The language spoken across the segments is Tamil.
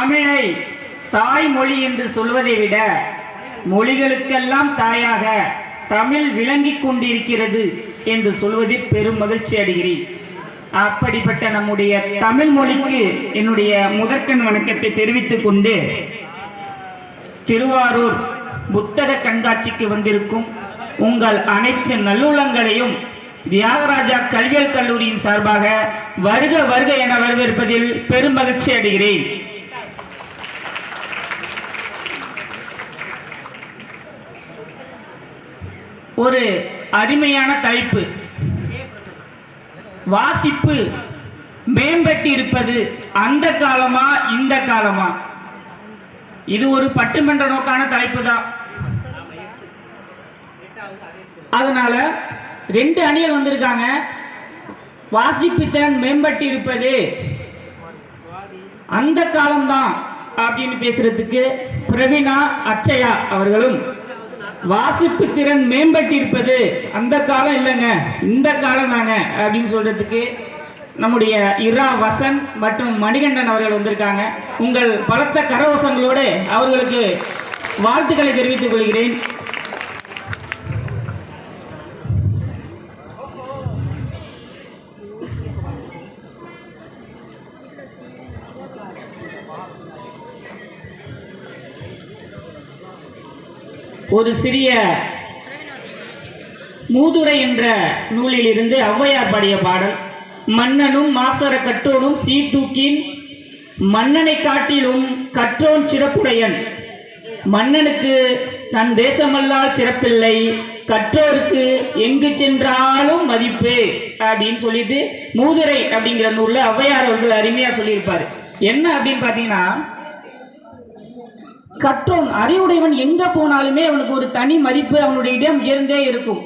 தமிழை தாய்மொழி என்று சொல்வதை விட மொழிகளுக்கெல்லாம் தாயாக தமிழ் விளங்கிக் கொண்டிருக்கிறது என்று சொல்வதில் பெரும் மகிழ்ச்சி அடைகிறேன். அப்படிப்பட்ட நம்முடைய தமிழ் மொழிக்கு என்னுடைய முதற்கண் வணக்கத்தை தெரிவித்துக் கொண்டு, திருவாரூர் புத்தக கண்காட்சிக்கு வந்திருக்கும் உங்கள் அனைத்து நல்லுள்ளங்களையும் தியாகராஜா கல்வியல் கல்லூரியின் சார்பாக வருக வருக என வரவேற்பதில் பெரும் மகிழ்ச்சி அடைகிறேன். ஒரு அருமையான தலைப்பு, வாசிப்பு மேம்பட்டு இருப்பது அந்த காலமா இந்த காலமா? இது ஒரு பட்டிமன்ற நோக்கான தலைப்பு தான். அதனால 2 அணிகள் வந்திருக்காங்க. வாசிப்பு திறன் மேம்பட்டு இருப்பது அந்த காலம்தான் அப்படின்னு பேசுறதுக்கு பிரவீனா, அச்சயா அவர்களும், வாசிப்பு திறன் மேம்பட்டு இருப்பது அந்த காலம் இல்லைங்க இந்த காலம் தாங்க அப்படின்னு சொல்றதுக்கு நம்முடைய இரா வசன் மற்றும் மணிகண்டன் அவர்கள் வந்திருக்காங்க. உங்கள் பலத்த கரவசங்களோடு அவர்களுக்கு வாழ்த்துக்களை தெரிவித்துக் கொள்கிறேன். ஒரு சிறிய மூதுரை என்ற நூலில் இருந்து ஔவையார் பாடிய பாடல். மன்னனும் மாசர கற்றோனும் சீர்தூக்கின் மன்னனை காட்டிலும் கற்றோன் சிறப்புடையன், மன்னனுக்கு தன் தேசமல்லால் சிறப்பில்லை, கற்றோருக்கு எங்கு சென்றாலும் மதிப்பு அப்படின்னு சொல்லிட்டு மூதுரை அப்படிங்கிற நூல்ல ஔவையார் அவர்கள் அருமையா சொல்லியிருப்பாரு. என்ன அப்படின்னு பார்த்தீங்கன்னா, கற்றோன் அறிவுடையவன் எங்க போனாலுமே அவனுக்கு ஒரு தனி மதிப்பு, அவனுடைய இடம் உயர்ந்தே இருக்கும்.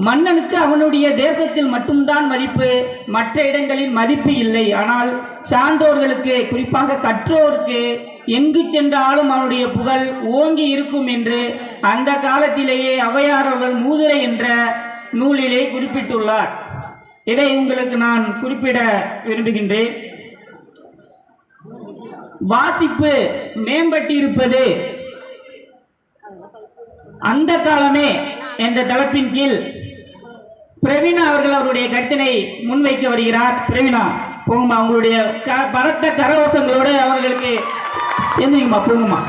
மன்னனுக்கு அவனுடைய தேசத்தில் மட்டும்தான் மதிப்பு, மற்ற இடங்களில் மதிப்பு இல்லை. ஆனால் சான்றோர்களுக்கு, குறிப்பாக கற்றோருக்கு எங்கு சென்றாலும் அவனுடைய புகழ் ஓங்கி இருக்கும் என்று அந்த காலத்திலேயே ஔவையார் அவர்கள் மூதுரை என்ற நூலிலே குறிப்பிட்டுள்ளார். இதை உங்களுக்கு நான் குறிப்பிட விரும்புகின்றேன். வாசிப்பு மேம்பட்டு இருப்பது அந்த காலமே என்ற தலைப்பின் கீழ் பிரவீனா அவர்கள் அவருடைய கருத்தினை முன்வைக்க வருகிறார். பிரவீனா, போங்கம்மா, உங்களுடைய பலத்த கரவசங்களோடு அவர்களுக்கு எந்திரிங்கம்மா, போங்கம்மா.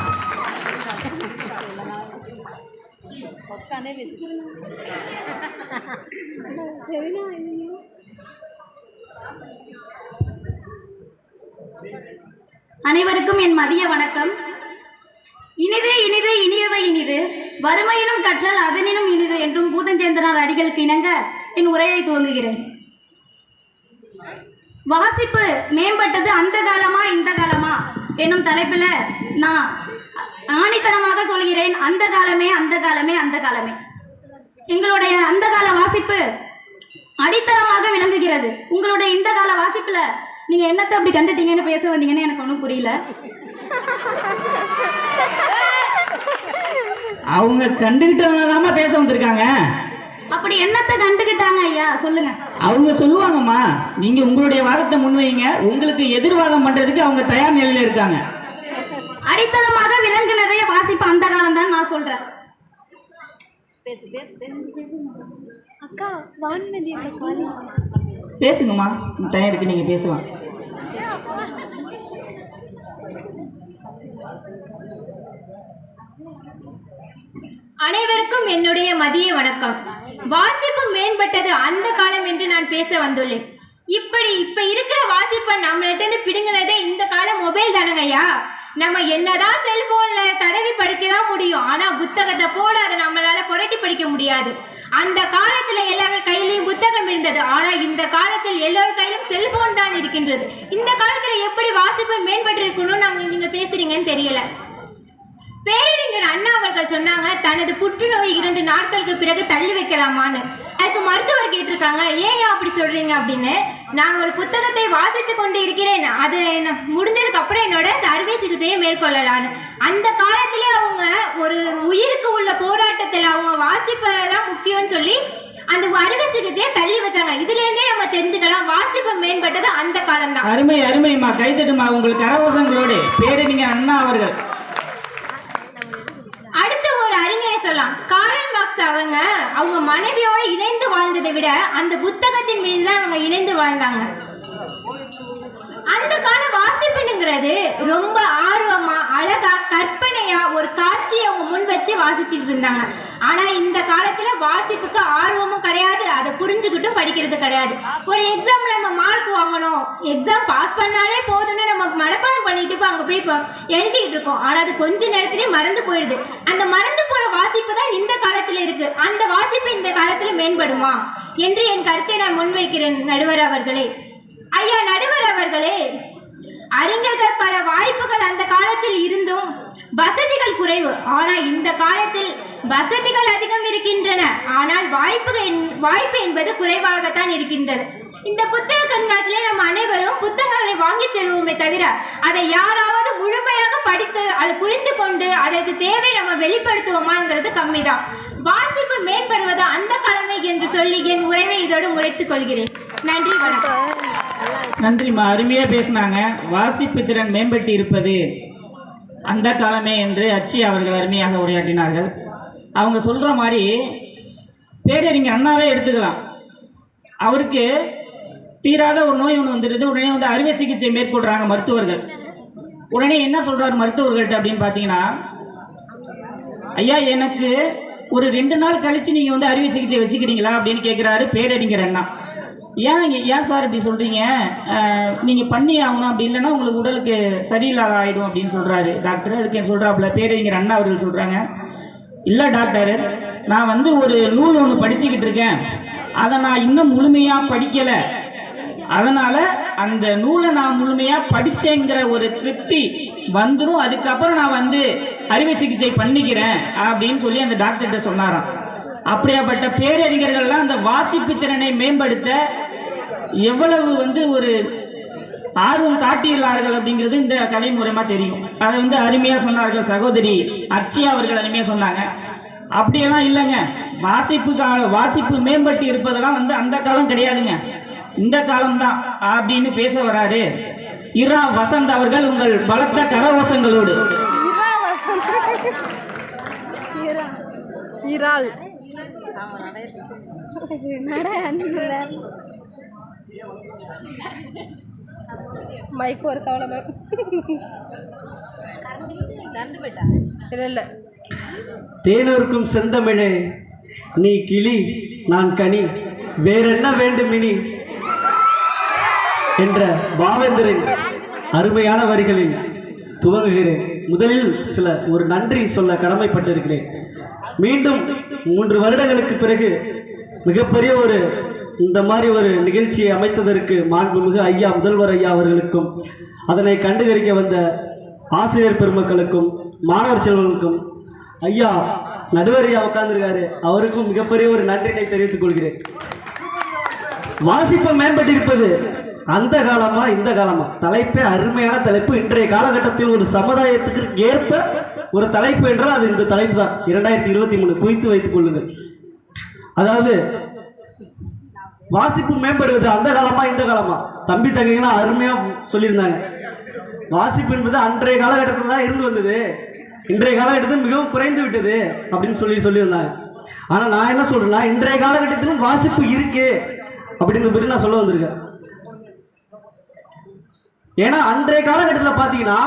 அனைவருக்கும் என் மதிய வணக்கம். இனிது இனிது இனியவை இனிது, வறுமையினும் கற்றல் அதனினும் இனிது என்றும் பூதஞ்சேந்திரனார் அடிகளுக்கு இணங்க என் உரையை துவங்குகிறேன். வாசிப்பு மேம்பட்டது அந்த காலமா இந்த காலமா என்னும் தலைப்பில் நான் ஆணித்தனமாக சொல்கிறேன். அந்த காலமே அந்த காலமே அந்த காலமே. எங்களுடைய அந்த கால வாசிப்பு அடித்தளமாக விளங்குகிறது. உங்களுடைய இந்த கால வாசிப்புல நீங்க என்னத்தை அப்படி கண்டுட்டீங்கன்னு பேச வந்தீங்கன்னு எனக்கு ஒன்றும் புரியல. அவங்க கண்டுகிட்டவங்க பேச வந்திருக்காங்க. அப்படி என்னத்தை கண்டுகிட்டாங்க ஐயா, சொல்லுங்க. அவங்க சொல்லுவாங்கம்மா, நீங்க உங்களுடைய வாதத்தை முன்வைங்க. உங்களுக்கு எதிர்வாதம் பண்றதுக்கு அவங்க தயார் நிலையில இருக்காங்க. அடித்தளமாக விளங்குனதே வாசிப்பு அந்த காலம் தான் நான் சொல்றேன். அக்கா வான்மதி அக்கா பேசுங்கம்மா, தயார் இருக்கு, நீங்க பேசலாம். அனைவருக்கும் என்னுடைய மதிய வணக்கம். வாசிப்பு மேம்பட்டது அந்த காலம் என்று நான் பேச வந்துள்ளேன். இப்ப இருக்கிற வாசிப்பை நம்மள்ட்ட பிடுங்கினதே இந்த காலம் மொபைல் தானுங்கய்யா. நம்ம என்னதான் செல்போன்ல தடவி படிக்கலாம் முடியும், ஆனா புத்தகத்தை போல அதை நம்மளால புரட்டி படிக்க முடியாது. அந்த காலத்துல எல்லாரும் கையிலையும் புத்தகம் இருந்தது, ஆனா இந்த காலத்தில் எல்லோரும் கையிலும் செல்போன் தான் இருக்கின்றது. இந்த காலத்துல எப்படி வாசிப்பு மேம்பட்டு இருக்கணும்னு நீங்க பேசுறீங்கன்னு தெரியல. பேரறிஞர் அண்ணா அவர்கள் சொன்னாங்க, தனது புற்றுநோய் 2 நாட்களுக்கு பிறகு தள்ளி வைக்கலாமான்னு. அதுக்கு மருத்துவர் கேட்டிருக்காங்க, ஏன் அப்படி சொல்றீங்க அப்படின்னு. நான் ஒரு புத்தகத்தை வாசித்து கொண்டு இருக்கிறேன், அது முடிஞ்சதுக்கு அப்புறம் என்னோட அறுவை சிகிச்சையை மேற்கொள்ளலான்னு. அந்த காலத்திலே அவங்க ஒரு உயிருக்கு உள்ள போராட்டத்தில் அவங்க வாசிப்பதான் முக்கியம்னு சொல்லி அந்த அறுவை சிகிச்சையை தள்ளி வச்சாங்க. இதுல இருந்தே நம்ம தெரிஞ்சுக்கலாம் வாசிப்பு மேம்பட்டது அந்த காலம் தான். அருமை அருமைமா, கைதட்டுமா உங்களுக்கு கரகோஷங்களோடு. பேரறிஞர் அண்ணா அவர்கள். அடுத்து ஒரு அறிஞரை சொல்லலாம். காரல் மார்க்ஸ் அவங்க மனைவியோட இணைந்து வாழ்ந்ததை விட அந்த புத்தகத்தின் மீது தான் அவங்க இணைந்து வாழ்ந்தாங்க. அந்த கால வாசிப்புங்கிறது ரொம்ப ஆர்வமா அழகா கற்பனையா ஒரு காட்சியை அவங்க முன் வச்சு வாசிச்சுட்டு இருந்தாங்க. ஆனா இந்த காலத்துல வாசிப்புக்கு ஆர்வமும் கிடையாது, அதை புரிஞ்சுக்கிட்டும் படிக்கிறது கிடையாது. ஒரு எக்ஸாம்ல நம்ம மார்க் வாங்கணும், எக்ஸாம் பாஸ் பண்ணாலே போதும்னு நம்ம மனப்பாடம் பண்ணிட்டு அங்க போய் எழுதிட்டு இருக்கோம். ஆனா அது கொஞ்ச நேரத்திலேயே மறந்து போயிடுது. அந்த மறந்து போற வாசிப்பு தான் இந்த காலத்துல இருக்கு. அந்த வாசிப்பு இந்த காலத்துல மேம்படுமா என்று என் கருத்தை நான் முன்வைக்கிறேன். நடுவர் அவர்களே, ஐயா நடுவர் அவர்களே, அறிஞர்கள் பல வாய்ப்புகள் அந்த காலத்தில் இருந்தும் வசதிகள் குறைவு. ஆனால் இந்த காலத்தில் வசதிகள் அதிகம் இருக்கின்றன, ஆனால் வாய்ப்பு என்பது குறைவாகத்தான் இருக்கின்றது. இந்த புத்தக கண்காட்சியிலே நம்ம அனைவரும் புத்தகங்களை வாங்கி செல்வோமே தவிர அதை யாராவது முழுமையாக படித்து அதை புரிந்து கொண்டு அதற்கு தேவை நம்ம வெளிப்படுத்துவோமாங்கிறது கம்மிதான். வாசிப்பு மேம்படுவது அந்த கடமை என்று சொல்லி என் உரைவை இதோடு முறைத்துக் கொள்கிறேன். நன்றி, வணக்கம். நன்றிம்மா, அருமையா பேசினாங்க. வாசிப்பு திறன் மேம்பட்டு இருப்பது அந்த காலமே என்று அச்சி அவர்கள் அருமையாக உரையாற்றினார்கள். அவங்க சொல்ற மாதிரி பேரறிஞர் அண்ணாவே எடுத்துக்கலாம். அவருக்கு தீராத ஒரு நோய் ஒன்று வந்துடுது. உடனே வந்து அறுவை சிகிச்சை மேற்கொள்றாங்க மருத்துவர்கள். உடனே என்ன சொல்றாரு மருத்துவர்கள்ட்ட அப்படின்னு பார்த்தீங்கன்னா, ஐயா எனக்கு ஒரு 2 நாள் கழிச்சு நீங்க வந்து அறுவை சிகிச்சை வச்சுக்கிறீங்களா அப்படின்னு கேட்குறாரு பேரறிஞர் அண்ணா. ஏன் சார் இப்படி சொல்றீங்க, நீங்க பண்ணி ஆகணும், அப்படி இல்லைன்னா உங்களுக்கு உடலுக்கு சரியில்லாத ஆயிடும் அப்படின்னு சொல்றாரு டாக்டர். அதுக்கு என்ன சொல்றாப்புல பேரறிஞர் அண்ணா அவர்கள் சொல்றாங்க, இல்லை டாக்டர், நான் வந்து ஒரு நூல் ஒன்று படிச்சுக்கிட்டு இருக்கேன், அதை நான் இன்னும் முழுமையா படிக்கல, அதனால அந்த நூலை நான் முழுமையா படிச்சேங்கிற ஒரு திருப்தி வந்துடும், அதுக்கப்புறம் நான் வந்து அறுவை சிகிச்சை பண்ணிக்கிறேன் அப்படின்னு சொல்லி அந்த டாக்டர்கிட்ட சொன்னாராம். அப்படியாப்பட்ட பேரறிஞர்கள்லாம் அந்த வாசிப்பு திறனை மேம்படுத்த எவ்வளவு வந்து ஒரு ஆர்வம் காட்டியுள்ளார்கள் அப்படிங்கிறது இந்த கதை மூலமா தெரியும். அதை வந்து அருமையா சொன்னார்கள் சகோதரி அச்சியா அவர்கள், அருமையா சொன்னாங்க. அப்படியெல்லாம் இல்லைங்க, வாசிப்பு மேம்பட்டு இருப்பதெல்லாம் வந்து அந்த காலம் கிடையாதுங்க, இந்த காலம்தான் அப்படின்னு பேச வராரு இரா வசந்த் அவர்கள். உங்கள் பலத்த கரகோஷங்களோடு. மைக் ஒரு கவலை இல்லை. தேனூர்க்கும் செந்தமிழே நீ கிளி நான் கனி வேறென்ன வேண்டும் இனி என்ற பாவேந்தரின் அருமையான வரிகளில் துவங்குகிறேன். முதலில் ஒரு நன்றி சொல்ல கடமைப்பட்டிருக்கிறேன். மீண்டும் 3 வருடங்களுக்கு பிறகு மிகப்பெரிய இந்த மாதிரி ஒரு நிகழ்ச்சியை அமைத்ததற்கு மாண்புமிகு ஐயா முதல்வர் ஐயா அவர்களுக்கும், அதனை கண்டுகளிக்க வந்த ஆசிரியர் பெருமக்களுக்கும், மாணவர் செல்வங்களுக்கும், ஐயா நடுவர் ஐயா உட்கார்ந்துருக்காரு, அவருக்கும் மிகப்பெரிய ஒரு நன்றினை தெரிவித்துக் கொள்கிறேன். வாசிப்பு மேம்பட்டிருப்பது அந்த காலமா இந்த காலமா? தலைப்பே அருமையான தலைப்பு. இன்றைய காலகட்டத்தில் ஒரு சமுதாயத்துக்கு ஏற்ப ஒரு தலைப்பு என்றால் அது இந்த தலைப்பு தான். 2023 குறித்து வைத்துக் கொள்ளுங்கள். அதாவது வாசிப்பு மேம்படுவது அந்த காலமா இந்த காலமா? தம்பி தங்கைகளாம் அருமையா சொல்லியிருந்தாங்க. வாசிப்பு என்பது அன்றைய காலகட்டத்தில் தான் இருந்து வந்தது, இன்றைய காலகட்டத்தில் மிகவும் குறைந்து விட்டது அப்படின்னு சொல்லி வந்தாங்க. ஆனால் நான் என்ன சொல்றேன்னா, இன்றைய காலகட்டத்திலும் வாசிப்பு இருக்கு அப்படின்னு பற்றி நான் சொல்ல வந்திருக்கேன். ஏன்னா அன்றைய காலகட்டத்தில் பார்த்தீங்கன்னா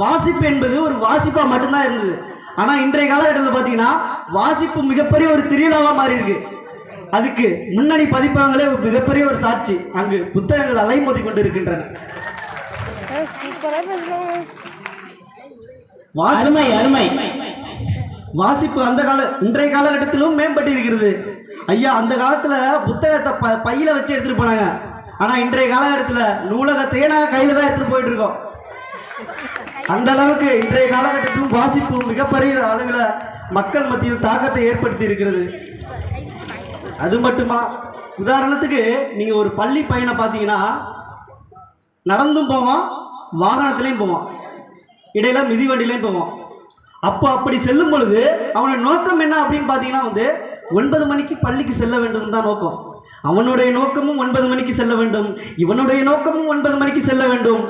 வாசிப்பு என்பது ஒரு வாசிப்பா மட்டும்தான் இருந்தது. ஆனால் இன்றைய காலகட்டத்தில் பார்த்தீங்கன்னா வாசிப்பு மிகப்பெரிய ஒரு திருவிழாவா மாறி இருக்கு. அதுக்கு முன்னணி பதிப்பகங்களே மிகப்பெரிய ஒரு சாட்சி. அங்கு புத்தகங்கள் அலைமோதி கொண்டு இருக்கின்றன. வாசிப்பு இன்றைய காலகட்டத்திலும் மேம்பட்டு இருக்கிறது. ஐயா அந்த காலத்துல புத்தகத்தை பையில வச்சு எடுத்துட்டு போனாங்க. ஆனா இன்றைய காலகட்டத்தில் நூலகத்தையே நாங்கள் கையில தான் எடுத்துட்டு போயிட்டு இருக்கோம். அந்த அளவுக்கு இன்றைய காலகட்டத்திலும் வாசிப்பு மிகப்பெரிய அளவில் மக்கள் மத்தியில் தாக்கத்தை ஏற்படுத்தி இருக்கிறது. அது மட்டுமா, உதாரணத்துக்கு நீங்க ஒரு பள்ளி பையனை பார்த்தீங்கன்னா நடந்தும் போவான், வாகனத்திலையும் போவான், இடையில மிதிவண்டிலையும் போவான். அப்படி செல்லும் பொழுது அவனோட நோக்கம் என்ன அப்படின்னு பார்த்தீங்கன்னா 9 மணிக்கு பள்ளிக்கு செல்ல வேண்டும் தான் நோக்கம். அவனுடைய நோக்கமும் 9 மணிக்கு செல்ல வேண்டும், இவனுடைய நோக்கமும் 9 மணிக்கு செல்ல வேண்டும்.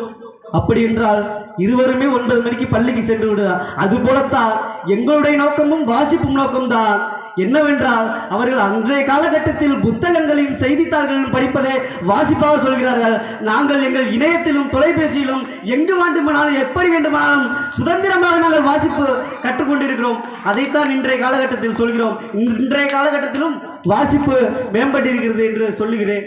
அப்படி என்றால் இருவருமே 9 மணிக்கு பள்ளிக்கு சென்று விடுறார். அது போலத்தான் எங்களுடைய நோக்கமும் வாசிப்பும் நோக்கம்தான். என்னவென்றால் அவர்கள் அன்றைய காலகட்டத்தில் புத்தகங்களையும் செய்தித்தாள்களையும் படிப்பதை வாசிப்பாக சொல்கிறார்கள். நாங்கள் எங்கள் இணையத்திலும் தொலைபேசியிலும் எங்கு வேண்டுமானாலும் எப்படி வேண்டுமானாலும் சுதந்திரமாக நாங்கள் வாசிப்பு கற்றுக்கொண்டிருக்கிறோம். அதைத்தான் இன்றைய காலகட்டத்தில் சொல்கிறோம். இன்றைய காலகட்டத்திலும் வாசிப்பு மேம்பட்டிருக்கிறது என்று சொல்லுகிறேன்.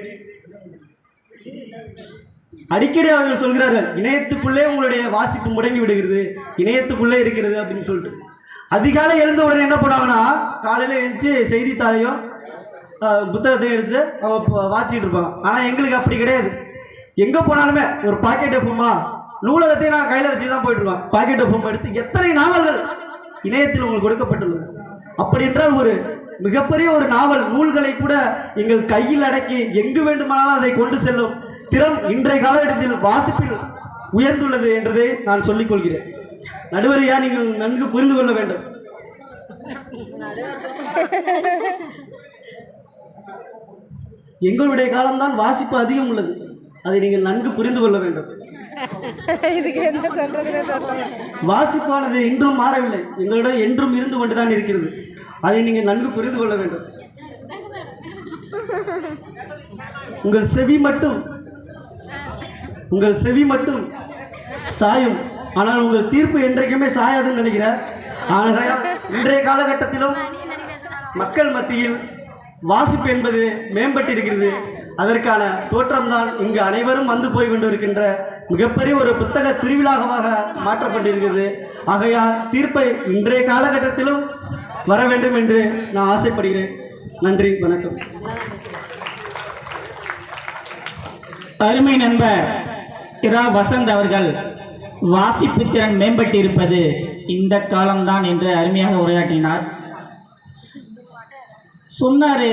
அடிக்கடி அவர்கள் சொல்கிறார்கள், இணையத்துக்குள்ளே உங்களுடைய வாசிப்பு முடங்கி விடுகிறது, இணையத்துக்குள்ளே இருக்கிறது அப்படின்னு சொல்லிட்டு. அதிகாலை எழுந்த உடனே என்ன பண்ணுவாங்கன்னா, காலையில் எழுந்துச்சு செய்தித்தாளையும் புத்தகத்தையும் எடுத்து வாசிச்சுட்டு இருப்பாங்க. ஆனால் எங்களுக்கு அப்படி கிடையாது. எங்கே போனாலுமே ஒரு பாக்கெட் எஃப்எம்மா நூலகத்தையும் நான் கையில் வச்சு தான் போயிட்டுருவேன். பாக்கெட் எஃப்எம் எடுத்து எத்தனை நாவல்கள் இணையத்தில் உங்களுக்கு கொடுக்கப்பட்டுள்ளது. அப்படி என்றால் ஒரு மிகப்பெரிய ஒரு நாவல் நூல்களை கூட எங்கள் கையில் அடக்கி எங்கு வேண்டுமானாலும் அதை கொண்டு செல்லும் திறம் இன்றைய காலகட்டத்தில் வாசிப்பில் உயர்ந்துள்ளது என்றதை நான் சொல்லிக் கொள்கிறேன். நடுவரையா, நீங்கள் நன்கு புரிந்து கொள்ள வேண்டும். எங்களுடைய காலம்தான் வாசிப்பு அதிகம் உள்ளது, அதை நீங்கள் நன்கு புரிந்து கொள்ள வேண்டும். வாசிப்பானது இன்றும் மாறவில்லை, எங்களிடம் என்றும் இருந்து கொண்டுதான் இருக்கிறது. அதை நீங்கள் நன்கு புரிந்து கொள்ள வேண்டும். உங்கள் செவி மட்டும் சாயும், ஆனால் உங்கள் தீர்ப்பு என்றைக்குமே சாயாதுன்னு நினைக்கிறேன். ஆனால் இன்றைய காலகட்டத்திலும் மக்கள் மத்தியில் வாசிப்பு என்பது மேம்பட்டிருக்கிறது. அதற்கான தோற்றம்தான் இங்கு அனைவரும் வந்து போய் கொண்டிருக்கின்ற மிகப்பெரிய ஒரு புத்தக திருவிழாவாக மாற்றப்பட்டிருக்கிறது. ஆகையால் தீர்ப்பை இன்றைய காலகட்டத்திலும் வர வேண்டும் என்று நான் ஆசைப்படுகிறேன். நன்றி, வணக்கம். அருமை நண்பர் இரா வசந்த் அவர்கள் வாசிப்பு திறன் மேம்பட்டிருப்பது இந்த காலம்தான் என்று அருமையாக உரையாற்றினார். சொன்னார்,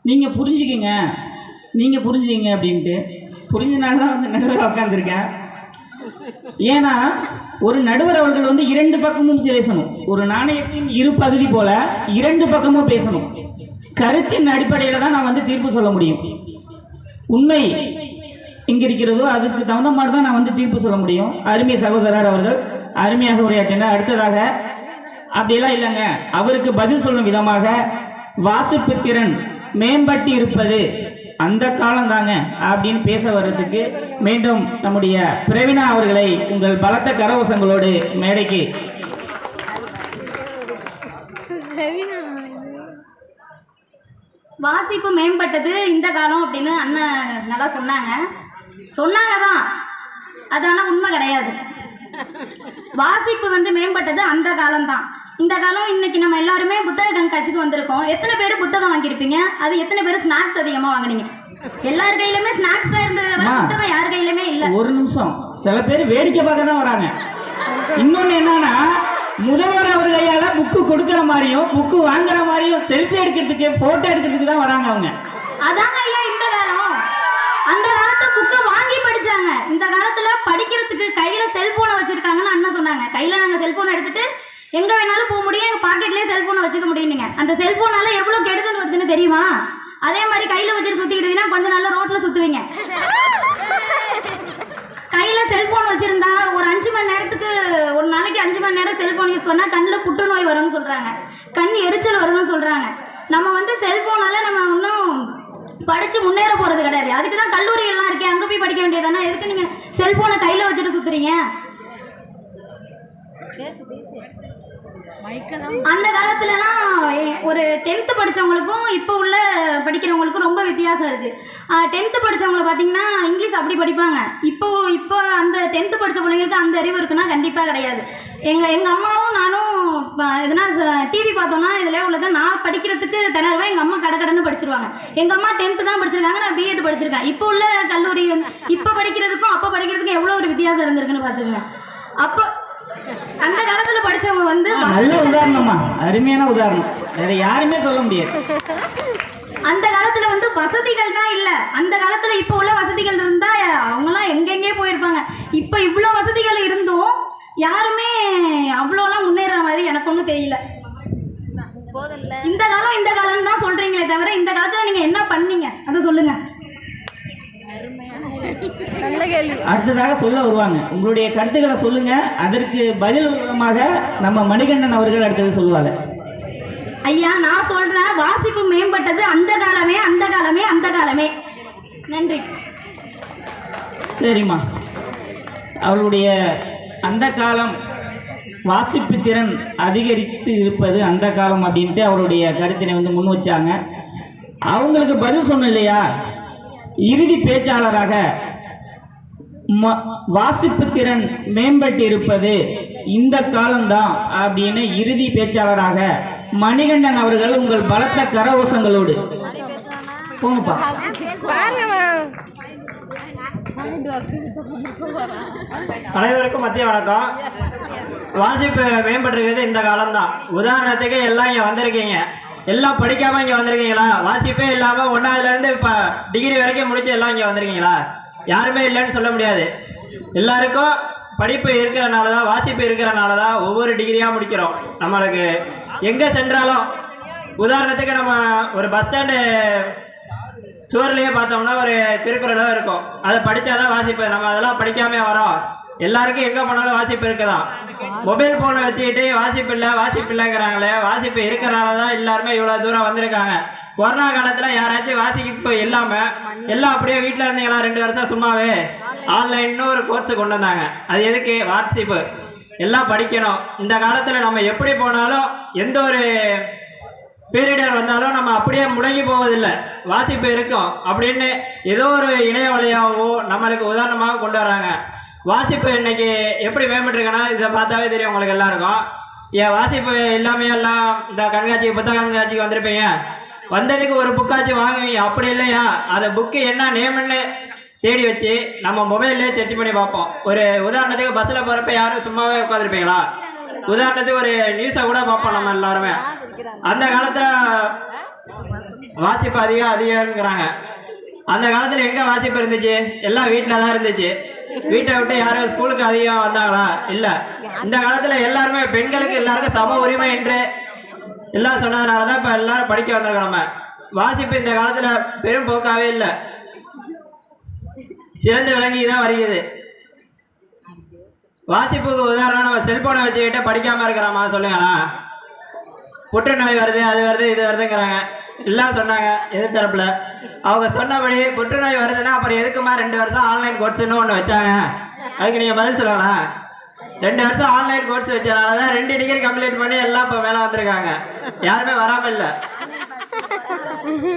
நீங்கள் புரிஞ்சுக்கிங்க அப்படின்ட்டு. புரிஞ்சனால தான் வந்து நடுவர் உட்காந்துருக்கேன். ஏன்னா ஒரு நடுவர் அவர்கள் வந்து 2 பக்கமும் பேசணும். ஒரு நாணயத்தின் இரு பகுதி போல 2 பக்கமும் பேசணும். கருத்தின் அடிப்படையில் தான் நான் வந்து தீர்ப்பு சொல்ல முடியும். உண்மை எங்க இருக்கிறதோ அதுக்கு தகுந்த மாதிரி தான் நான் வந்து தீர்ப்பு சொல்ல முடியும். அருமை சகோதரர் அவர்கள் அருமையாக உரையாற்றினார். அடுத்ததாக அப்படியெல்லாம் இல்லைங்க, அவருக்கு பதில் சொல்லும் விதமாக வாசிப்பு திறன் மேம்பட்டு இருப்பது அந்த காலம் தாங்க அப்படின்னு பேச வர்றதுக்கு மீண்டும் நம்முடைய பிரவீனா அவர்களை உங்கள் பலத்த கரவசங்களோடு மேடைக்கு. வாசிப்பு மேம்பட்டது இந்த காலம் அப்படின்னு அண்ணன் நல்லா சொன்னாங்க தான். அது ஆனால் உண்மை கிடையாது. வாசிப்பு வந்து மேம்பட்டது அந்த காலம்தான். இந்த காலம் இன்னைக்கு நம்ம எல்லாருமே புத்தக கண்காட்சிக்கு வந்திருக்கோம். எத்தனை பேர் புத்தகம் வாங்கியிருப்பீங்க? அது எத்தனை பேர் ஸ்நாக்ஸ் அதிகமாக வாங்கினீங்க? எல்லார் கையிலுமே ஸ்நாக்ஸ் தான் இருந்தது, புத்தகம் யார் கையிலுமே இல்லை. ஒரு நிமிஷம், சில பேர் வேடிக்கை பார்க்க தான் வராங்க. இன்னொன்று என்னன்னா, முதல்வர் அவர் கையால புக்கு கொடுக்குற மாதிரியும் புக்கு வாங்குற மாதிரியும் செல்ஃபி எடுக்கிறதுக்கு போட்டோ எடுக்கிறதுக்கு தான் வராங்க அவங்க. அதாங்க ஐயா இந்த காலம். அந்த காலத்தை புக்கை வாங்கி படிச்சாங்க. இந்த காலத்துல படிக்கிறதுக்கு கையில செல்போனை வச்சிருக்காங்கன்னு அண்ணன் சொன்னாங்க. கையில நாங்க செல்போனை எடுத்துட்டு எங்க வேணாலும் போக முடியும், எங்க பாக்கெட்லயே செல்போனை வச்சுக்க முடியும். அந்த செல்போனால எவ்வளவு கெடுதல் வருதுன்னு தெரியுமா? அதே மாதிரி கையில வச்சுட்டு சுத்திக்கிட்டீங்கன்னா கொஞ்ச நாள்ல ரோட்ல சுத்துவீங்க. கையில செல்போன் வச்சிருந்தா ஒரு 5 மணி நேரத்துக்கு, ஒரு நாளைக்கு 5 மணி நேரம் செல்போன் யூஸ் பண்ணா கண்ணில் புற்றுநோய் வரும்னு சொல்றாங்க, கண் எரிச்சல் வரும்னு சொல்றாங்க. நம்ம வந்து செல்போனால நம்ம இன்னும் படிச்சு முன்னேற போறது கிடையாது. அதுக்கு தான் கல்லூரிகள்லாம் இருக்கே, அங்க போய் படிக்க வேண்டியதானே. எதுக்கு நீங்க செல்போனை கையில வச்சுட்டு சுத்துறீங்க? அந்த காலத்துலலாம் ஒரு 10th படித்தவங்களுக்கும் இப்போ உள்ள படிக்கிறவங்களுக்கும் ரொம்ப வித்தியாசம் இருக்குது. 10th படித்தவங்கள பார்த்தீங்கன்னா இங்கிலீஷ் அப்படி படிப்பாங்க. இப்போ அந்த 10th படித்த பிள்ளைங்களுக்கு அந்த அறிவு இருக்குன்னா கண்டிப்பாக கிடையாது. எங்கள் அம்மாவும் நானும் எதுனா டிவி பார்த்தோன்னா இதில் உள்ளதை நான் படிக்கிறதுக்கு திணறுவேன். எங்கள் அம்மா கடன்னு படிச்சிருவாங்க. எங்கள் அம்மா 10th தான் படிச்சிருக்காங்க, நான் பிஎட் படிச்சிருக்கேன். இப்போ உள்ள கல்லூரி இப்போ படிக்கிறதுக்கும் அப்போ படிக்கிறதுக்கும் எவ்வளோ ஒரு வித்தியாசம் இருந்திருக்குன்னு பார்த்துக்கங்க. அப்போ அந்த காலத்துல படிச்சவங்க வந்து நல்ல உதாரணமா, அருமையான உதாரணம், வேற யாருமே சொல்ல முடியாது. அந்த காலத்துல வந்து வசதிகள் தான் இல்ல. அந்த காலத்துல இப்ப உள்ள வசதிகள் இருந்தா அவங்கலாம் எங்கெங்கே போயிருப்பாங்க. இப்ப இவ்வளோ வசதிகள் இருந்தும் யாருமே அவ்வளோலாம் முன்னேற மாதிரி எனக்கு ஒன்றும் தெரியல. இந்த காலம் தான் சொல்றீங்களே தவிர இந்த காலத்துல நீங்க என்ன பண்ணீங்க அதை சொல்லுங்க. அடுத்ததாக சொல்ல வருவாங்க. உங்களுடைய கருத்துக்களை சொல்லுங்க. அதற்கு பதில் விதமாக நம்ம மணிகண்டன் அவர்கள் அடுத்தது சொல்லுவாங்க. ஐயா நான் சொல்றேன், வாசிப்பு மேம்பட்டது அந்த காலமே அந்த காலமே அந்த காலமே. நன்றி. சரிம்மா, அவளுடைய அந்த காலம் வாசிப்பு திறன் அதிகரித்து இருப்பது அந்த காலம் அப்படின்ட்டு அவருடைய கருத்தினை வந்து முன் வச்சாங்க. அவங்களுக்கு பதில் சொன்ன இல்லையா, இறுதி பேச்சாளராக வாசிப்பு திறன் மேம்பட்டு இருப்பது இந்த காலம்தான் அப்படின்னு இறுதி பேச்சாளராக மணிகண்டன் அவர்கள் உங்கள் பலத்த கரகோஷங்களோடு போங்கப்பா. அனைவருக்கும் மத்திய வணக்கம். வாசிப்பு மேம்பட்டிருக்கிறது இந்த காலம்தான். உதாரணத்துக்கு எல்லாம் இங்கே வந்திருக்கீங்க, எல்லாம் படிக்காமல் இங்கே வந்திருக்கீங்களா? வாசிப்பே இல்லாமல் 1ஆவதுலேருந்து இப்போ டிகிரி வரைக்கும் முடிச்சு எல்லாம் இங்கே வந்திருக்கீங்களா? யாருமே இல்லைன்னு சொல்ல முடியாது. எல்லாருக்கும் படிப்பு இருக்கிறனால தான், வாசிப்பு இருக்கிறனால தான் ஒவ்வொரு டிகிரியாக முடிக்கிறோம். நம்மளுக்கு எங்கே சென்றாலும், உதாரணத்துக்கு நம்ம ஒரு பஸ் ஸ்டாண்டு சுவர்லேயே பார்த்தோம்னா ஒரு திருக்குறளோ இருக்கும், அதை படித்தாதான் வாசிப்பு. நம்ம அதெல்லாம் படிக்காமே வரோம். எல்லாருக்கும் எங்கே போனாலும் வாசிப்பு இருக்குதான். மொபைல் ஃபோனை வச்சுக்கிட்டு வாசிப்பு இல்லைங்கிறாங்களே. வாசிப்பு இருக்கிறனால தான் எல்லாருமே இவ்வளோ தூரம் வந்திருக்காங்க. கொரோனா காலத்தில் யாராச்சும் வாசிப்பு இல்லாமல் எல்லாம் அப்படியே வீட்டில் இருந்தீங்களா 2 வருஷம் சும்மாவே ஆன்லைன்னு ஒரு கோர்ஸு கொண்டு வந்தாங்க. அது எதுக்கு? வாட்ஸ்அப்பு. எல்லாம் படிக்கணும். இந்த காலத்தில் நம்ம எப்படி போனாலும் எந்த ஒரு பீரியடர் வந்தாலும் நம்ம அப்படியே முடங்கி போவதில்லை. வாசிப்பு இருக்கும் அப்படின்னு ஏதோ ஒரு இணைய வழியாகவோ நம்மளுக்கு உதாரணமாக கொண்டு வராங்க. வாசிப்பு இன்னைக்கு எப்படி மேம்பட்டுருக்குன்னா இதை பார்த்தாவே தெரியும் உங்களுக்கு எல்லாருக்கும். ஏன் வாசிப்பு எல்லாமே எல்லாம் இந்த கண்காட்சிக்கு, புத்தக கண்காட்சிக்கு வந்திருப்பீங்க, வந்ததுக்கு ஒரு புக்காச்சு வாங்குவீங்க. அப்படி இல்லையா, அதை புக்கு என்ன நேம்னு தேடி வச்சு நம்ம மொபைல்லே சர்ச் பண்ணி பார்ப்போம். ஒரு உதாரணத்துக்கு பஸ்ஸில் போகிறப்ப யாரும் சும்மாவே உட்காந்துருப்பீங்களா? உதாரணத்துக்கு ஒரு நியூஸை கூட பார்ப்போம் நம்ம எல்லாருமே. அந்த காலத்தில் வாசிப்பு அதிகங்கிறாங்க. அந்த காலத்தில் எங்கே வாசிப்பு இருந்துச்சு? எல்லாம் வீட்டில் தான் இருந்துச்சு. வீட்டை விட்டு யாரும் ஸ்கூலுக்கு அதிகம் வந்தாங்களா? இல்லை. இந்த காலத்தில் எல்லாருமே பெண்களுக்கு எல்லாருக்கும் சம உரிமை என்று எல்லாம் சொன்னதுனால தான் இப்போ எல்லாரும் படிக்க வந்திருக்கோம். நம்ம வாசிப்பு இந்த காலத்தில் பெரும் போக்காவே இல்லை, சிறந்து விளங்கி தான் வருகிறது. வாசிப்புக்கு உதாரணம் நம்ம செல்போனை வச்சுக்கிட்டு படிக்காமல் இருக்கிறோமா? சொல்லுங்களா. புற்றுநோய் வருது, அது வருது, இது வருதுங்கிறாங்க. எல்லாம் சொன்னாங்க எதிர்த்தரப்புல. அவங்க சொன்னபடி புற்றுநோய் வருதுன்னா அப்புறம் எதுக்குமா 2 வருஷம் ஆன்லைன் கோர்ஸ்ன்னு ஒன்று வச்சாங்க? அதுக்கு நீங்கள் பதில் சொல்லலாம். 2 வருஷம் ஆன்லைன் கோர்ஸ் வச்சனால தான் 2 டிகிரி கம்ப்ளீட் பண்ணி எல்லாம் இப்போ மேலே வந்திருக்காங்க. யாருமே வராமல் இல்லை.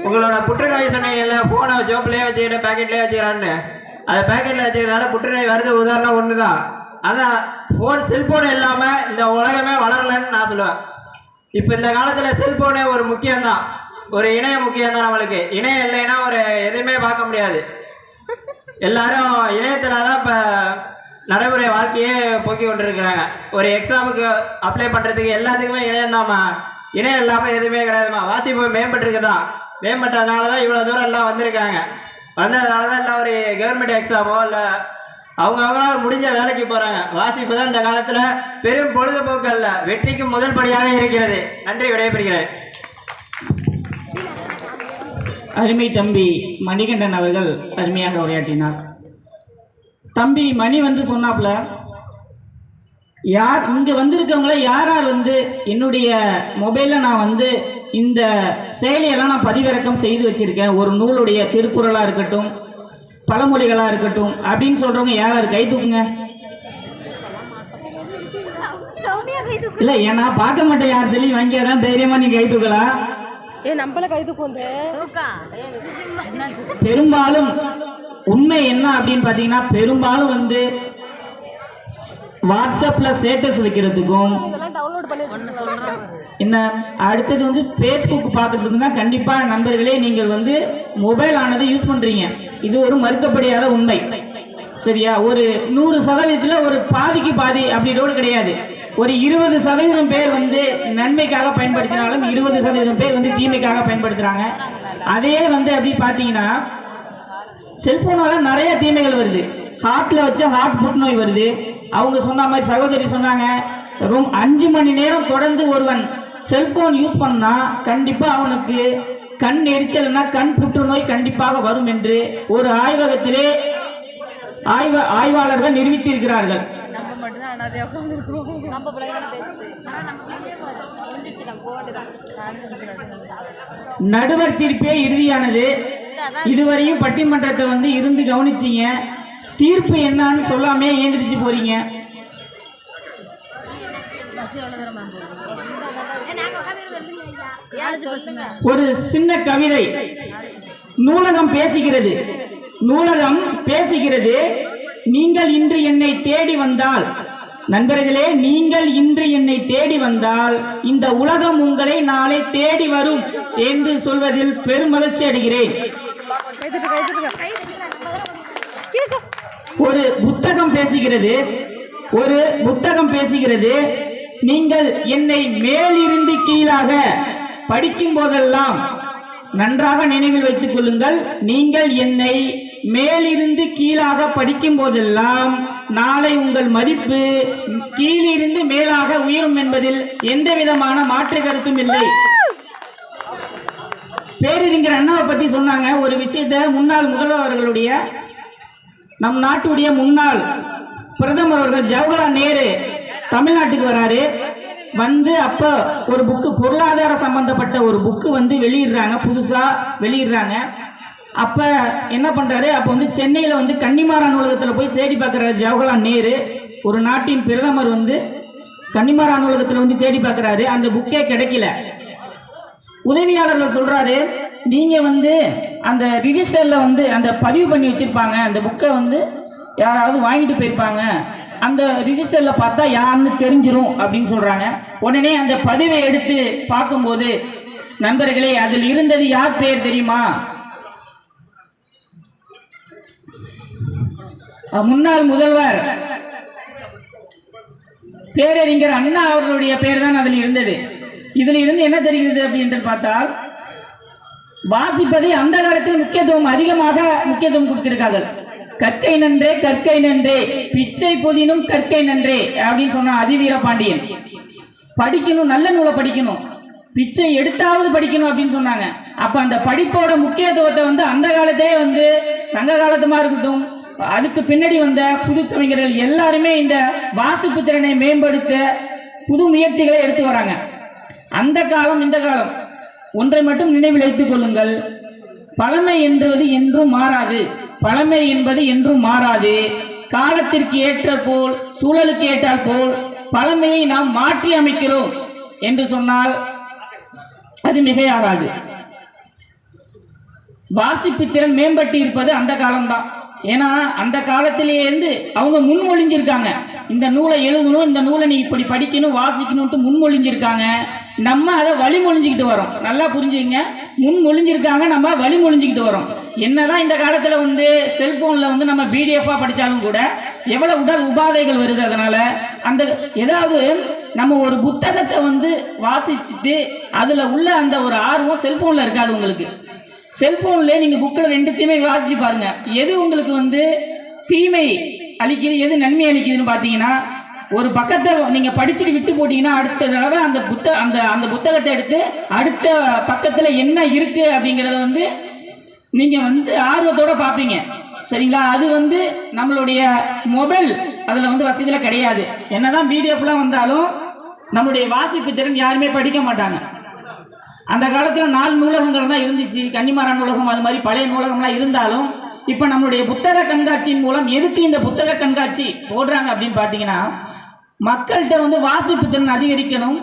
உங்களோட புற்றுநோய் சொன்னீங்கல்ல, ஃபோனை ஜோப்லேயே வச்சுக்கிட்டு பேக்கெட்லேயே வச்சுக்கிறான்னு, அதை பேக்கெட்டில் வச்சுக்கிறனால புற்றுநோய் வருது. உதாரணம் ஒன்று தான். ஆனால் செல்போன் இல்லாமல் இந்த உலகமே வளரலன்னு நான் சொல்லுவேன். இப்போ இந்த காலத்தில் செல்போனே ஒரு முக்கியம்தான், ஒரு இணையம் முக்கியம்தான். நம்மளுக்கு இணையம் இல்லைன்னா ஒரு எதுவுமே பார்க்க முடியாது. எல்லாரும் இணையத்தில் தான் இப்போ நடைமுறை வாழ்க்கையே போக்கி கொண்டு இருக்கிறாங்க. ஒரு எக்ஸாமுக்கு அப்ளை பண்ணுறதுக்கு எல்லாத்துக்குமே இணையம் தான்மா. இணையம் இல்லாமல் எதுவுமே கிடையாதுமா. வாசிப்பு மேம்பட்டுருக்குதான். மேம்பட்டதுனால தான் இவ்வளோ தூரம் எல்லாம் வந்திருக்காங்க. வந்ததுனால தான் எல்லாம் ஒரு கவர்மெண்ட் எக்ஸாமோ இல்லை அவங்களால முடிஞ்ச வேலைக்கு போகிறாங்க. வாசிப்பு தான் இந்த காலத்தில் பெரும் பொழுதுபோக்கு அல்ல, வெற்றிக்கு முதல் படியாக இருக்கிறது. நன்றி, விடைபெறுகிறேன். அருமை தம்பி மணிகண்டன் அவர்கள் அருமையாக உரையாற்றினார். தம்பி மணி வந்து சொன்னாப்புல, யார் இங்கே வந்திருக்கவங்கள யார் வந்து என்னுடைய மொபைலில் நான் வந்து இந்த செயலியெல்லாம் நான் பதிவிறக்கம் செய்து வச்சுருக்கேன், ஒரு நூலுடைய திருக்குறளாக இருக்கட்டும், பழமொழிகளாக இருக்கட்டும் அப்படின்னு சொல்கிறவங்க யார்? கை தூக்குங்க. இல்லை, ஏன்னா பார்க்க மாட்டேன் யார் சொல்லி வாங்கியாதான் தைரியமாக நீங்கள் கை தூக்கலாம். பெரும்பாலும் உண்மை என்ன அப்படின்னு பார்த்தீங்கன்னா, பெரும்பாலும் வந்து வாட்ஸ்அப்பில் ஸ்டேட்டஸ் வைக்கிறதுக்கும் என்ன அடுத்தது வந்து ஃபேஸ்புக் பார்க்கறதுக்கு தான் கண்டிப்பாக நண்பர்களே நீங்கள் வந்து மொபைல் ஆனதை யூஸ் பண்ணுறீங்க. இது ஒரு மறுக்கப்படியாத உண்மை. சரியா? ஒரு 100% ஒரு பாதிக்கு பாதி அப்படின்றோடு கிடையாது. ஒரு 20% பேர் வந்து நன்மைக்காக பயன்படுத்தினாலும் 20% பேர் வந்து தீமைக்காக பயன்படுத்துகிறாங்க. அதே வந்து அப்படி பார்த்தீங்கன்னா செல்ஃபோனால நிறைய தீமைகள் வருது. ஹார்ட்டில் வச்ச ஹார்ட் புற்றுநோய் வருது. அவங்க சொன்ன மாதிரி சகோதரி சொன்னாங்க, 5 மணி நேரம் தொடர்ந்து ஒருவன் செல்போன் யூஸ் பண்ணா கண்டிப்பாக அவனுக்கு கண் எரிச்சல்னா கண் புற்றுநோய் கண்டிப்பாக வரும் என்று ஒரு ஆய்வகத்திலே ஆய்வாளர்கள் நிரூபித்திருக்கிறார்கள். நம்ம மட்டும் தான் அனாதையா உட்காந்துருக்கோம். நம்ம பிள்ளைங்க தானே பேசுது. முடிஞ்சிச்சு, நம்ம போக வேண்டியதான். நடுவர் தீர்ப்பே இறுதியானது. இதுவரையும் பட்டிமன்றத்தை வந்து இருந்து கவனிச்சிங்க. தீர்ப்பு என்னன்னு சொல்லாமே ஏந்திரிச்சு போறீங்க. ஒரு சின்ன கவிதை. நூலகம் பேசுகிறது. நூலகம் பேசுகிறது. நீங்கள் இன்று என்னை தேடி வந்தால், நண்பர்களே, நீங்கள் இன்று என்னை தேடி வந்தால் இந்த உலகம் உங்களை நாளை தேடி வரும் என்று சொல்வதில் பெரும் மகிழ்ச்சி அடைகிறேன். ஒரு புத்தகம் பேசுகிறது. ஒரு புத்தகம் பேசுகிறது. நீங்கள் என்னை மேலிருந்து கீழாக படிக்கும் போதெல்லாம் நன்றாக நினைவில் வைத்துக் கொள்ளுங்கள். நீங்கள் என்னை மேலிருந்து கீழாக படிக்கும் போதெல்லாம் நாளை உங்கள் மதிப்பு கீழிருந்து மேலாக உயரும் என்பதில் எந்த விதமான மாற்று கருத்தும் இல்லை. பேரறிஞர் அண்ணாவை பத்தி சொன்னாங்க. ஒரு விஷயத்தை முன்னாள் முதல்வர் அவர்களுடைய, நம் நாட்டுடைய முன்னாள் பிரதமர் அவர்கள் ஜவஹர்லால் நேரு தமிழ்நாட்டுக்கு வராரு. வந்து அப்போ ஒரு புக்கு, பொருளாதார சம்பந்தப்பட்ட ஒரு புக்கு வந்து வெளியிடுறாங்க, புதுசா வெளியிடுறாங்க. அப்ப என்ன பண்றாரு, அப்போ வந்து சென்னையில வந்து கன்னிமாரா நூலகத்தில் போய் தேடி பார்க்குறாரு ஜவஹர்லால் நேரு. ஒரு நாட்டின் பிரதமர் வந்து கன்னிமாரா நூலகத்தில் வந்து தேடி பார்க்குறாரு. அந்த புக்கே கிடைக்கல. உதவியாளர்கள் சொல்றாரு, நீங்க வந்து அந்த ரிஜிஸ்டர்ல வந்து அந்த பதிவு பண்ணி வச்சிருப்பாங்க, அந்த புக்கை வந்து யாராவது வாங்கிட்டு போயிருப்பாங்க, அந்த ரிஜிஸ்டர்ல பார்த்தா யாருன்னு தெரிஞ்சிரும் அப்படின்னு சொல்றாங்க. உடனே அந்த பதிவை எடுத்து பார்க்கும்போது நண்பர்களே, அதில் இருந்தது யார் பேர் தெரியுமா? முன்னாள் முதல்வர் பேரறிஞர் அண்ணா அவர்களுடைய பேர் தான் அதில் இருந்தது. இதில் இருந்து என்ன தெரிகிறது அப்படின்னு பார்த்தால், வாசிப்பதை அந்த காலத்தில் அதிகமாக முக்கியத்துவம் கொடுத்திருக்கார்கள். கற்கை நன்றே கற்கை நன்றே பிச்சை பொதினும் கற்கை நன்றே அப்படின்னு சொன்ன அதிவீர பாண்டியன். படிக்கணும், நல்ல நூலை படிக்கணும், பிச்சை எடுத்தாவது படிக்கணும் அப்படின்னு சொன்னாங்க. அப்ப அந்த படிப்போட முக்கியத்துவத்தை வந்து அந்த காலத்திலே வந்து சங்க காலத்துமா இருக்கட்டும், அதுக்கு பின்னாடி வந்த புது கவிஞர்கள் எல்லாருமே இந்த வாசிப்பு திறனை மேம்படுத்த புது முயற்சிகளை எடுத்து வராங்க. அந்த காலம் இந்த காலம் ஒன்றை மட்டும் நினைவில் வைத்துக் கொள்ளுங்கள், பழமை என்பது என்றும் மாறாது. பழமை என்பது என்றும் மாறாது. காலத்திற்கு ஏற்ற போல், சூழலுக்கு ஏற்றால் போல் பழமையை நாம் மாற்றி அமைக்கிறோம் என்று சொன்னால் அது மிகையாகாது. வாசிப்பு திறன் மேம்பட்டு இருப்பது அந்த காலம்தான். ஏன்னா அந்த காலத்திலேயே இருந்து அவங்க முன்மொழிஞ்சிருக்காங்க, இந்த நூலை எழுதணும், இந்த நூலை நீ இப்படி படிக்கணும், வாசிக்கணும்ட்டு முன்மொழிஞ்சிருக்காங்க. நம்ம அதை வழிமொழிஞ்சிக்கிட்டு வரோம். நல்லா புரிஞ்சுங்க, முன்மொழிஞ்சிருக்காங்க, நம்ம வழிமொழிஞ்சிக்கிட்டு வரோம். என்னதான் இந்த காலத்தில் வந்து செல்போனில் வந்து நம்ம பிடிஎஃபாக படித்தாலும் கூட எவ்வளோ உடல் உபாதைகள் வருது. அதனால அந்த ஏதாவது நம்ம ஒரு புத்தகத்தை வந்து வாசிச்சுட்டு அதில் உள்ள அந்த ஒரு ஆர்வம் செல்போனில் இருக்காது. உங்களுக்கு செல்போன்ல நீங்க புக்கில் ரெண்டுத்தையுமே வாசிச்சு பாருங்க, எது உங்களுக்கு வந்து தீமை அளிக்குது, எது நன்மை அளிக்குதுன்னு பார்த்தீங்கன்னா, ஒரு பக்கத்தை நீங்க படிச்சுட்டு விட்டு போட்டீங்கன்னா அடுத்த தடவை அந்த புத்தகத்தை எடுத்து அடுத்த பக்கத்தில் என்ன இருக்கு அப்படிங்கிறத வந்து நீங்க வந்து ஆர்வத்தோட பார்ப்பீங்க. சரிங்களா? அது வந்து நம்மளுடைய மொபைல் அதில் வந்து வசதியில் கிடையாது. என்னதான் பிடிஎஃப்லாம் வந்தாலும் நம்மளுடைய வாசிப்பு திறன் யாருமே படிக்க மாட்டாங்க. அந்த காலத்தில் 4 நூலகங்கள் தான் இருந்துச்சு, கன்னிமாரா நூலகம், அது மாதிரி பழைய நூலகம்லாம் இருந்தாலும் இப்போ நம்மளுடைய புத்தக கண்காட்சியின் மூலம் எதுக்கு இந்த புத்தக கண்காட்சி போடுறாங்க அப்படின்னு பார்த்தீங்கன்னா, மக்கள்கிட்ட வந்து வாசிப்பு திறன் அதிகரிக்கணும்,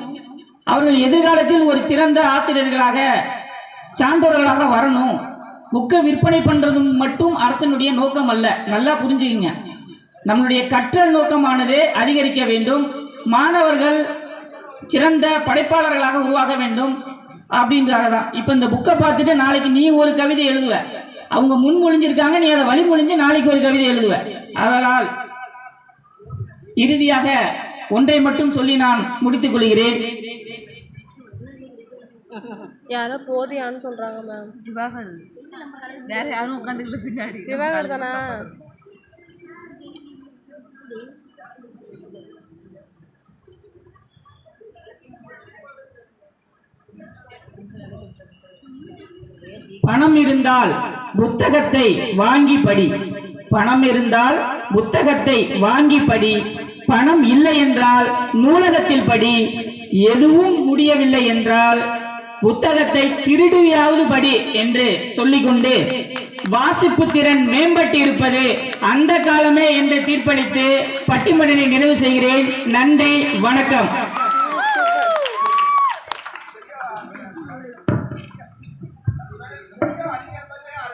அவர்கள் எதிர்காலத்தில் ஒரு சிறந்த ஆசிரியர்களாக சான்றோர்களாக வரணும். புக்கை விற்பனை பண்ணுறது மட்டும் அரசனுடைய நோக்கம் அல்ல. நல்லா புரிஞ்சுக்குங்க, நம்மளுடைய கற்றல் நோக்கமானது அதிகரிக்க வேண்டும், மாணவர்கள் சிறந்த படைப்பாளர்களாக உருவாக வேண்டும் அப்படின்றதான். இப்போ இந்த புக்கை பார்த்துட்டு நாளைக்கு நீ ஒரு கவிதை எழுதுவ, அவங்க முன்மொழிஞ்சிருக்காங்க, நீ அதை வழிமொழிஞ்சு நாளைக்கு ஒரு கவிதை எழுதுவ. அதனால் இறுதியாக ஒன்றை மட்டும் சொல்லி நான் முடித்துக் கொள்கிறேன். யாரோ போதியான்னு சொல்றாங்க மேம். திவாகர் வேற யாரும் உட்காந்துக்கிட்டு பின்னாடி திவாகர் தானா? பணம் இருந்தால் புத்தகத்தை வாங்கி படி. பணம் இருந்தால் புத்தகத்தை வாங்கி படி. பணம் இல்லை என்றால் நூலகத்தில் படி. எதுவும் முடியவில்லை என்றால் புத்தகத்தை திருடியாவது படி என்று சொல்லிக்கொண்டு வாசிப்பு திறன் மேம்பட்டு இருப்பது அந்த காலமே என்று தீர்ப்பளித்து பட்டிமன்றத்தை நிறைவு செய்கிறேன். நன்றி, வணக்கம்.